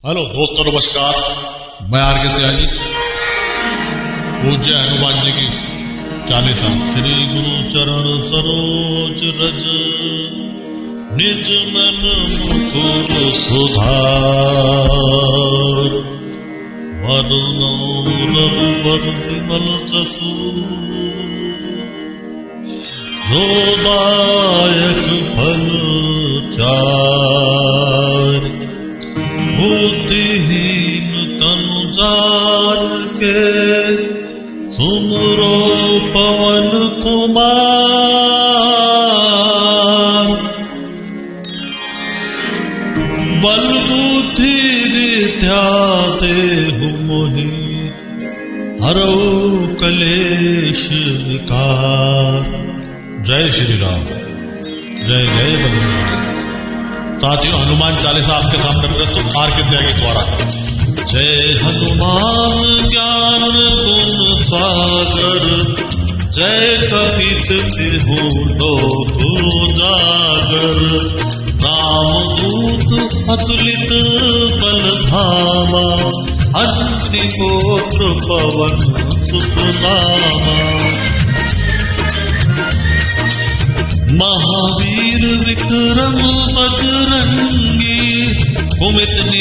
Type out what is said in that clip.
Hello दोस्तों, नमस्कार। मैं आर.के. त्यागी। पूज्य हनुमान जी की चालीसा। श्री गुरु चरण सरोज रज, निज मन मुकुर सुधार। वरुण रघुवर विमल जसु, जोदायक फल चार। बुद्धिहीन तनु जान के, सुमरो पवन कुमार। बल बुद्धि विद्या देहु मोहि, हरौ कलेश विकार। जय श्री राम। जय जय बलराम। साथियों, हनुमान चालीसा आपके सामने प्रस्तुत आर.के. त्यागी द्वारा। जय हनुमान ज्ञान गुण सागर, जय कपीस तिहु लोक उजागर। रामदूत अतुलित बल धामा, अग्निहोत्र पवन सुत नामा। महावीर विक्रम बजरंगी, कुमित